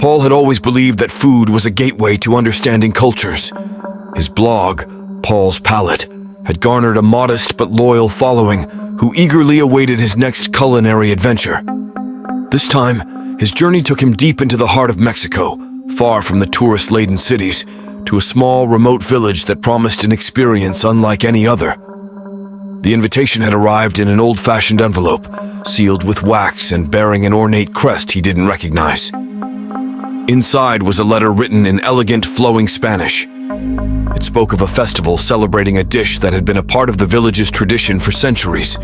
Paul had always believed that food was a gateway to understanding cultures. His blog, Paul's Palate, had garnered a modest but loyal following who eagerly awaited his next culinary adventure. This time, his journey took him deep into the heart of Mexico, far from the tourist-laden cities, to a small, remote village that promised an experience unlike any other. The invitation had arrived in an old-fashioned envelope, sealed with wax and bearing an ornate crest he didn't recognize. Inside was a letter written in elegant, flowing Spanish. It spoke of a festival celebrating a dish that had been a part of the village's tradition for centuries,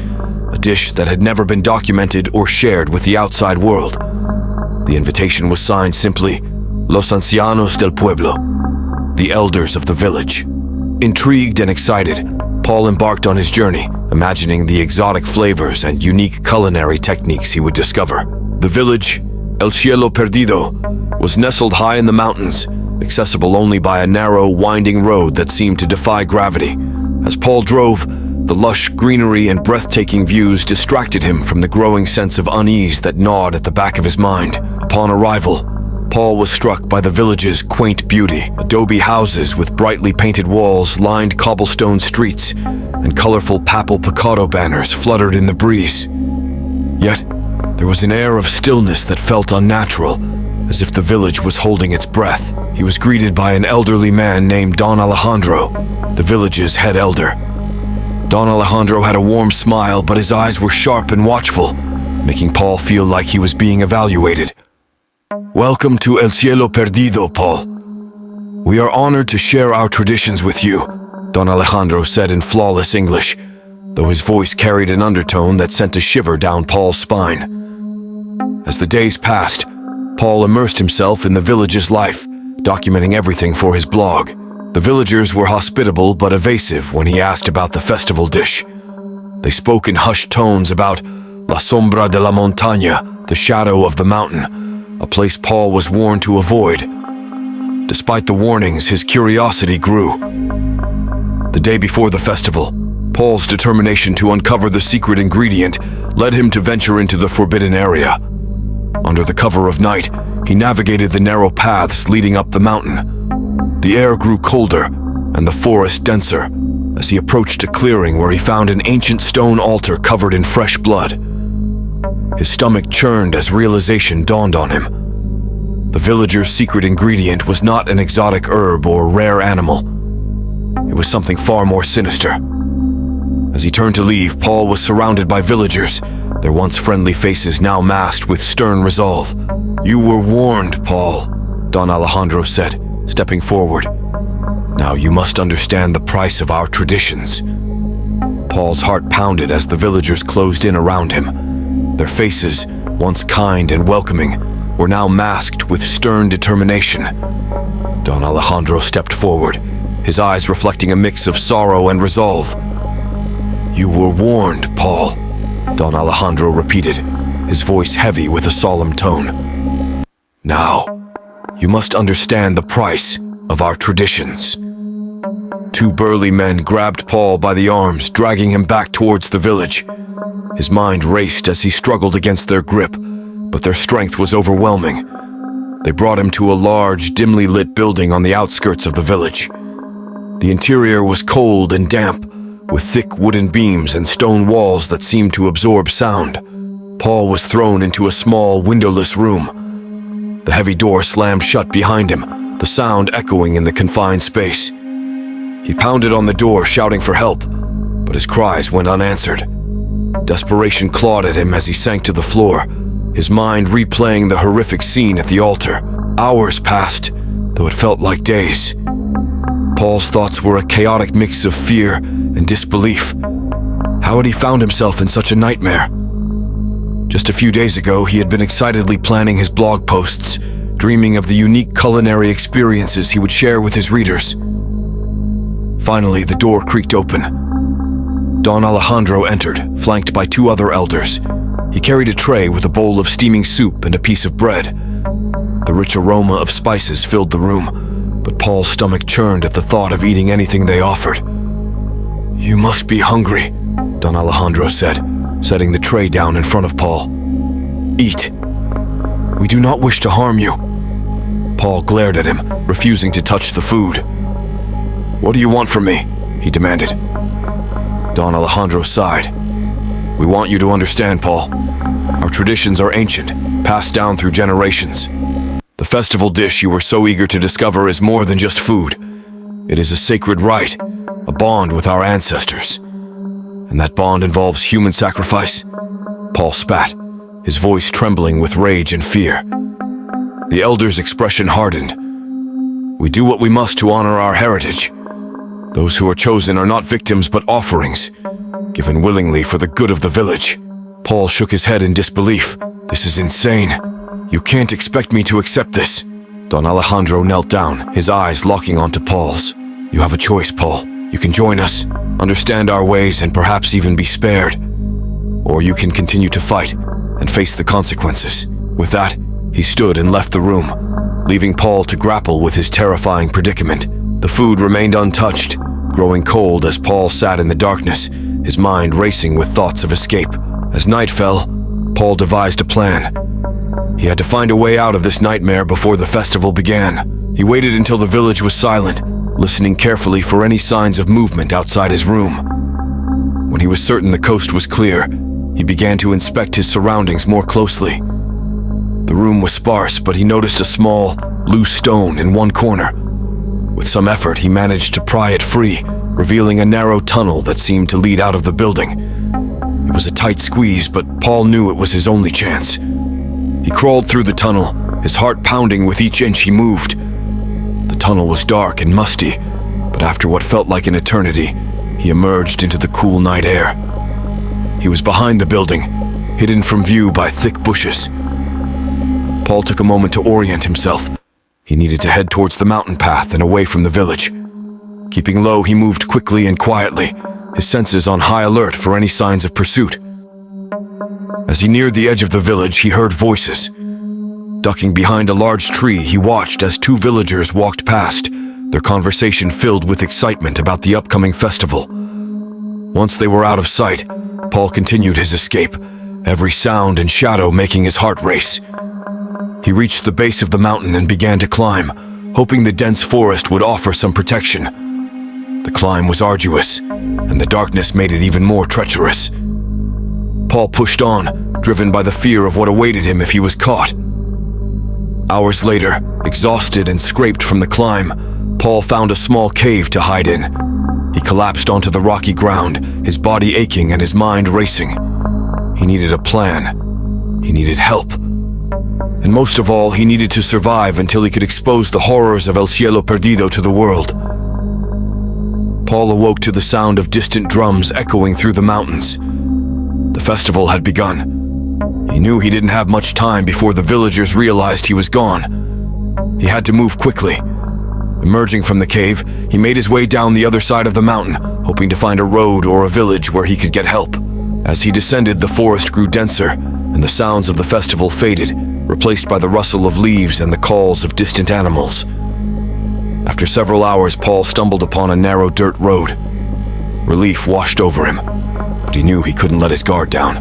a dish that had never been documented or shared with the outside world. The invitation was signed simply, Los Ancianos del Pueblo, the elders of the village. Intrigued and excited, Paul embarked on his journey, imagining the exotic flavors and unique culinary techniques he would discover. The village, El Cielo Perdido, was nestled high in the mountains, accessible only by a narrow, winding road that seemed to defy gravity. As Paul drove, the lush greenery and breathtaking views distracted him from the growing sense of unease that gnawed at the back of his mind. Upon arrival, Paul was struck by the village's quaint beauty. Adobe houses with brightly painted walls lined cobblestone streets, and colorful papal picado banners fluttered in the breeze. Yet, there was an air of stillness that felt unnatural, as if the village was holding its breath. He was greeted by an elderly man named Don Alejandro, the village's head elder. Don Alejandro had a warm smile, but his eyes were sharp and watchful, making Paul feel like he was being evaluated. "Welcome to El Cielo Perdido, Paul. We are honored to share our traditions with you," Don Alejandro said in flawless English, though his voice carried an undertone that sent a shiver down Paul's spine. As the days passed, Paul immersed himself in the village's life, documenting everything for his blog. The villagers were hospitable but evasive when he asked about the festival dish. They spoke in hushed tones about La Sombra de la Montaña, the shadow of the mountain, a place Paul was warned to avoid. Despite the warnings, his curiosity grew. The day before the festival, Paul's determination to uncover the secret ingredient led him to venture into the forbidden area. Under the cover of night, he navigated the narrow paths leading up the mountain. The air grew colder and the forest denser as he approached a clearing where he found an ancient stone altar covered in fresh blood. His stomach churned as realization dawned on him. The villager's secret ingredient was not an exotic herb or rare animal. It was something far more sinister. As he turned to leave, Paul was surrounded by villagers, their once friendly faces now masked with stern resolve. "You were warned, Paul," Don Alejandro said, stepping forward. "Now you must understand the price of our traditions." Paul's heart pounded as the villagers closed in around him. Their faces, once kind and welcoming, were now masked with stern determination. Don Alejandro stepped forward, his eyes reflecting a mix of sorrow and resolve. "You were warned, Paul," Don Alejandro repeated, his voice heavy with a solemn tone. "Now, you must understand the price of our traditions." Two burly men grabbed Paul by the arms, dragging him back towards the village. His mind raced as he struggled against their grip, but their strength was overwhelming. They brought him to a large, dimly lit building on the outskirts of the village. The interior was cold and damp, with thick wooden beams and stone walls that seemed to absorb sound. Paul was thrown into a small, windowless room. The heavy door slammed shut behind him, the sound echoing in the confined space. He pounded on the door, shouting for help, but his cries went unanswered. Desperation clawed at him as he sank to the floor, his mind replaying the horrific scene at the altar. Hours passed, though it felt like days. Paul's thoughts were a chaotic mix of fear and disbelief. How had he found himself in such a nightmare? Just a few days ago, he had been excitedly planning his blog posts, dreaming of the unique culinary experiences he would share with his readers. Finally, the door creaked open. Don Alejandro entered, flanked by two other elders. He carried a tray with a bowl of steaming soup and a piece of bread. The rich aroma of spices filled the room, but Paul's stomach churned at the thought of eating anything they offered. "You must be hungry," Don Alejandro said, setting the tray down in front of Paul. "Eat. We do not wish to harm you." Paul glared at him, refusing to touch the food. "What do you want from me?" he demanded. Don Alejandro sighed. "We want you to understand, Paul. Our traditions are ancient, passed down through generations. The festival dish you were so eager to discover is more than just food. It is a sacred rite, a bond with our ancestors. And that bond involves human sacrifice." Paul spat, his voice trembling with rage and fear. The elder's expression hardened. "We do what we must to honor our heritage. Those who are chosen are not victims but offerings, given willingly for the good of the village." Paul shook his head in disbelief. "This is insane. You can't expect me to accept this." Don Alejandro knelt down, his eyes locking onto Paul's. "You have a choice, Paul. You can join us, understand our ways, and perhaps even be spared. Or you can continue to fight and face the consequences." With that, he stood and left the room, leaving Paul to grapple with his terrifying predicament. The food remained untouched, growing cold as Paul sat in the darkness, his mind racing with thoughts of escape. As night fell, Paul devised a plan. He had to find a way out of this nightmare before the festival began. He waited until the village was silent, listening carefully for any signs of movement outside his room. When he was certain the coast was clear, he began to inspect his surroundings more closely. The room was sparse, but he noticed a small, loose stone in one corner. With some effort, he managed to pry it free, revealing a narrow tunnel that seemed to lead out of the building. It was a tight squeeze, but Paul knew it was his only chance. He crawled through the tunnel, his heart pounding with each inch he moved. The tunnel was dark and musty, but after what felt like an eternity, he emerged into the cool night air. He was behind the building, hidden from view by thick bushes. Paul took a moment to orient himself. He needed to head towards the mountain path and away from the village. Keeping low, he moved quickly and quietly, his senses on high alert for any signs of pursuit. As he neared the edge of the village, he heard voices. Ducking behind a large tree, he watched as two villagers walked past, their conversation filled with excitement about the upcoming festival. Once they were out of sight, Paul continued his escape, every sound and shadow making his heart race. He reached the base of the mountain and began to climb, hoping the dense forest would offer some protection. The climb was arduous, and the darkness made it even more treacherous. Paul pushed on, driven by the fear of what awaited him if he was caught. Hours later, exhausted and scraped from the climb, Paul found a small cave to hide in. He collapsed onto the rocky ground, his body aching and his mind racing. He needed a plan. He needed help. And most of all, he needed to survive until he could expose the horrors of El Cielo Perdido to the world. Paul awoke to the sound of distant drums echoing through the mountains. The festival had begun. He knew he didn't have much time before the villagers realized he was gone. He had to move quickly. Emerging from the cave, he made his way down the other side of the mountain, hoping to find a road or a village where he could get help. As he descended, the forest grew denser, and the sounds of the festival faded, replaced by the rustle of leaves and the calls of distant animals. After several hours, Paul stumbled upon a narrow dirt road. Relief washed over him, but he knew he couldn't let his guard down.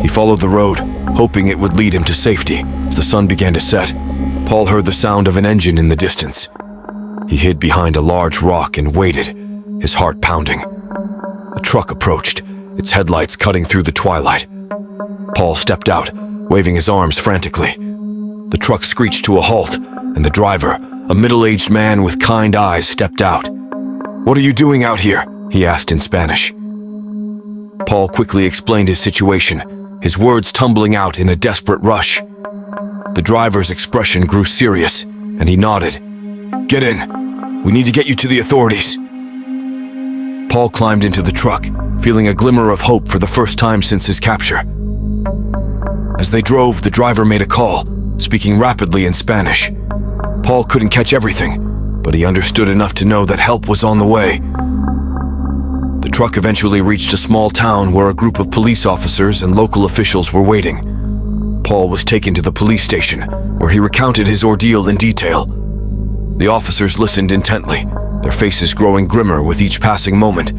He followed the road, hoping it would lead him to safety. As the sun began to set, Paul heard the sound of an engine in the distance. He hid behind a large rock and waited, his heart pounding. A truck approached, its headlights cutting through the twilight. Paul stepped out, waving his arms frantically. The truck screeched to a halt, and the driver, a middle-aged man with kind eyes, stepped out. "What are you doing out here?" he asked in Spanish. Paul quickly explained his situation, his words tumbling out in a desperate rush. The driver's expression grew serious, and he nodded. "Get in. We need to get you to the authorities." Paul climbed into the truck, feeling a glimmer of hope for the first time since his capture. As they drove, the driver made a call, speaking rapidly in Spanish. Paul couldn't catch everything, but he understood enough to know that help was on the way. The truck eventually reached a small town where a group of police officers and local officials were waiting. Paul was taken to the police station, where he recounted his ordeal in detail. The officers listened intently, their faces growing grimmer with each passing moment.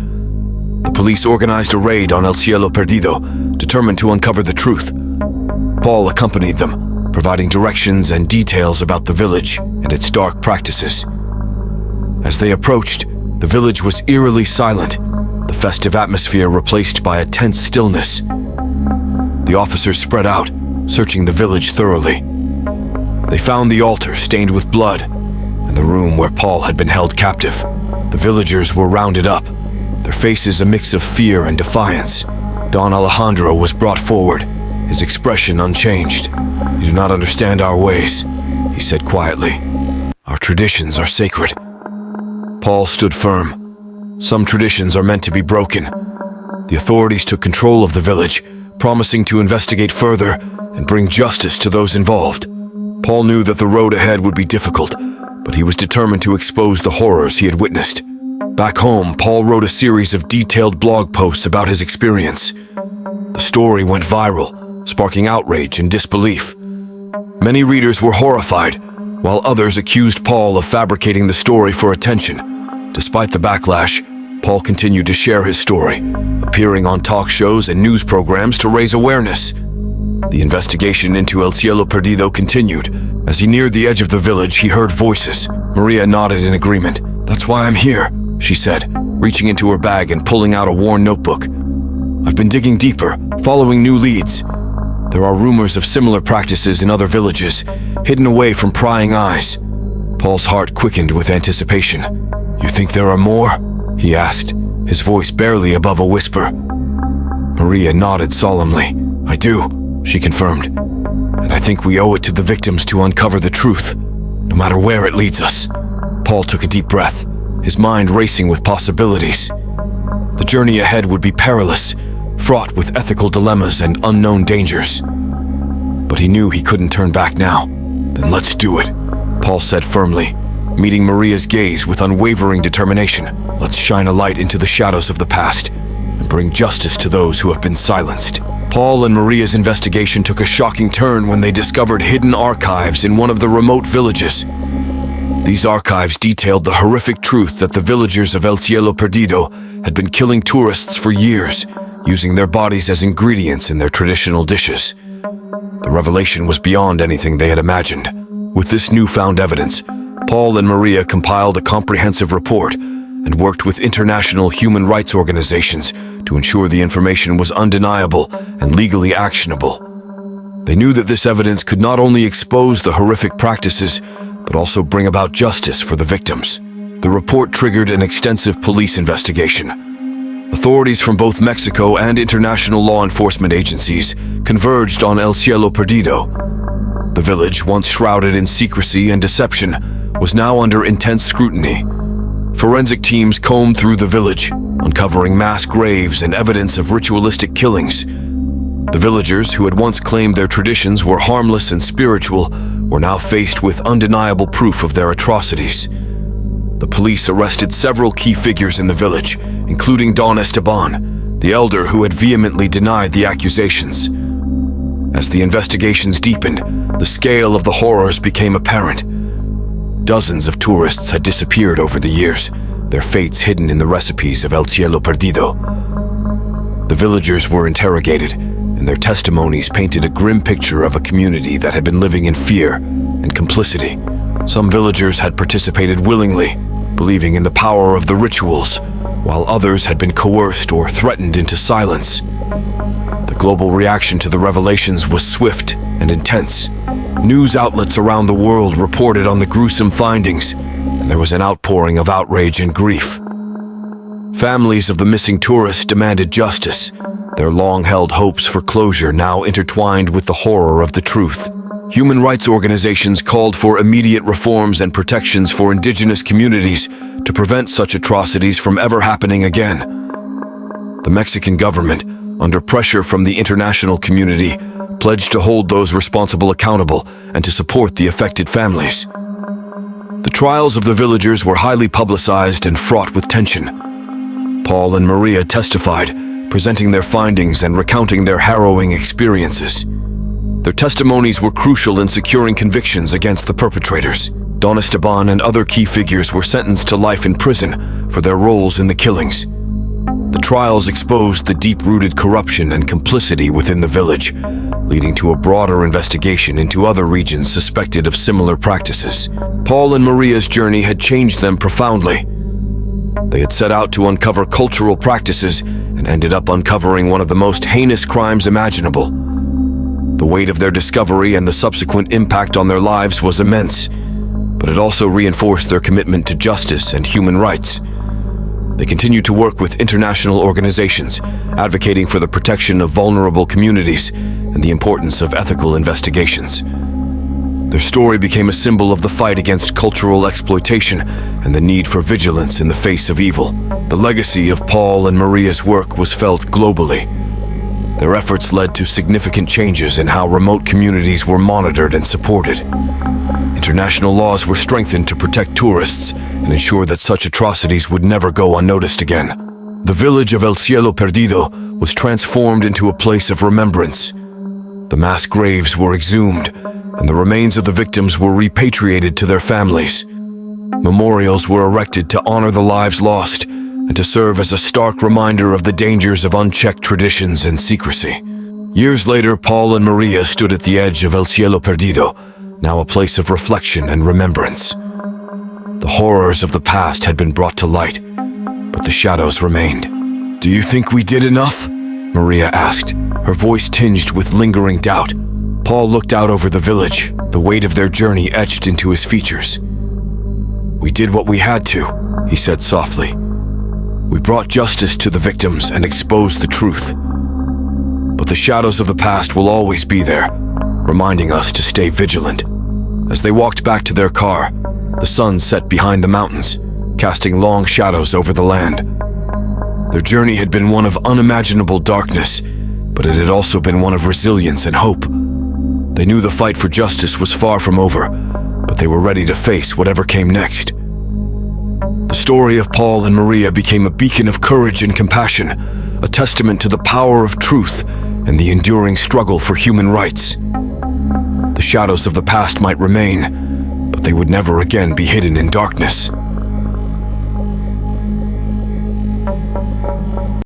The police organized a raid on El Cielo Perdido, determined to uncover the truth. Paul accompanied them, providing directions and details about the village and its dark practices. As they approached, the village was eerily silent, the festive atmosphere replaced by a tense stillness. The officers spread out, searching the village thoroughly. They found the altar stained with blood and the room where Paul had been held captive. The villagers were rounded up, their faces a mix of fear and defiance. Don Alejandro was brought forward, his expression unchanged. "You do not understand our ways," he said quietly. "Our traditions are sacred." Paul stood firm. "Some traditions are meant to be broken." The authorities took control of the village, promising to investigate further and bring justice to those involved. Paul knew that the road ahead would be difficult, but he was determined to expose the horrors he had witnessed. Back home, Paul wrote a series of detailed blog posts about his experience. The story went viral, sparking outrage and disbelief. Many readers were horrified, while others accused Paul of fabricating the story for attention. Despite the backlash, Paul continued to share his story, appearing on talk shows and news programs to raise awareness. The investigation into El Cielo Perdido continued. As he neared the edge of the village, he heard voices. Maria nodded in agreement. "That's why I'm here," she said, reaching into her bag and pulling out a worn notebook. "I've been digging deeper, following new leads. There are rumors of similar practices in other villages, hidden away from prying eyes." Paul's heart quickened with anticipation. "You think there are more?" he asked, his voice barely above a whisper. Maria nodded solemnly. "I do," she confirmed. "And I think we owe it to the victims to uncover the truth, no matter where it leads us." Paul took a deep breath, his mind racing with possibilities. The journey ahead would be perilous, fraught with ethical dilemmas and unknown dangers. But he knew he couldn't turn back now. "Then let's do it," Paul said firmly, meeting Maria's gaze with unwavering determination. "Let's shine a light into the shadows of the past and bring justice to those who have been silenced." Paul and Maria's investigation took a shocking turn when they discovered hidden archives in one of the remote villages. These archives detailed the horrific truth that the villagers of El Cielo Perdido had been killing tourists for years, using their bodies as ingredients in their traditional dishes. The revelation was beyond anything they had imagined. With this newfound evidence, Paul and Maria compiled a comprehensive report and worked with international human rights organizations to ensure the information was undeniable and legally actionable. They knew that this evidence could not only expose the horrific practices, but also bring about justice for the victims. The report triggered an extensive police investigation. Authorities from both Mexico and international law enforcement agencies converged on El Cielo Perdido. The village, once shrouded in secrecy and deception, was now under intense scrutiny. Forensic teams combed through the village, uncovering mass graves and evidence of ritualistic killings. The villagers, who had once claimed their traditions were harmless and spiritual, were now faced with undeniable proof of their atrocities. The police arrested several key figures in the village, including Don Esteban, the elder who had vehemently denied the accusations. As the investigations deepened, the scale of the horrors became apparent. Dozens of tourists had disappeared over the years, their fates hidden in the recipes of El Cielo Perdido. The villagers were interrogated, and their testimonies painted a grim picture of a community that had been living in fear and complicity. Some villagers had participated willingly, believing in the power of the rituals, while others had been coerced or threatened into silence. The global reaction to the revelations was swift and intense. News outlets around the world reported on the gruesome findings, and there was an outpouring of outrage and grief. Families of the missing tourists demanded justice, their long-held hopes for closure now intertwined with the horror of the truth. Human rights organizations called for immediate reforms and protections for indigenous communities to prevent such atrocities from ever happening again. The Mexican government, under pressure from the international community, pledged to hold those responsible accountable and to support the affected families. The trials of the villagers were highly publicized and fraught with tension. Paul and Maria testified, presenting their findings and recounting their harrowing experiences. Their testimonies were crucial in securing convictions against the perpetrators. Don Esteban and other key figures were sentenced to life in prison for their roles in the killings. The trials exposed the deep-rooted corruption and complicity within the village, leading to a broader investigation into other regions suspected of similar practices. Paul and Maria's journey had changed them profoundly. They had set out to uncover cultural practices and ended up uncovering one of the most heinous crimes imaginable. The weight of their discovery and the subsequent impact on their lives was immense, but it also reinforced their commitment to justice and human rights. They continued to work with international organizations, advocating for the protection of vulnerable communities and the importance of ethical investigations. Their story became a symbol of the fight against cultural exploitation and the need for vigilance in the face of evil. The legacy of Paul and Maria's work was felt globally. Their efforts led to significant changes in how remote communities were monitored and supported. International laws were strengthened to protect tourists and ensure that such atrocities would never go unnoticed again. The village of El Cielo Perdido was transformed into a place of remembrance. The mass graves were exhumed, and the remains of the victims were repatriated to their families. Memorials were erected to honor the lives lost and to serve as a stark reminder of the dangers of unchecked traditions and secrecy. Years later, Paul and Maria stood at the edge of El Cielo Perdido, now a place of reflection and remembrance. The horrors of the past had been brought to light, but the shadows remained. "Do you think we did enough?" Maria asked, her voice tinged with lingering doubt. Paul looked out over the village, the weight of their journey etched into his features. "We did what we had to," he said softly. "We brought justice to the victims and exposed the truth. But the shadows of the past will always be there, reminding us to stay vigilant." As they walked back to their car, the sun set behind the mountains, casting long shadows over the land. Their journey had been one of unimaginable darkness, but it had also been one of resilience and hope. They knew the fight for justice was far from over, but they were ready to face whatever came next. The story of Paul and Maria became a beacon of courage and compassion, a testament to the power of truth and the enduring struggle for human rights. The shadows of the past might remain, but they would never again be hidden in darkness.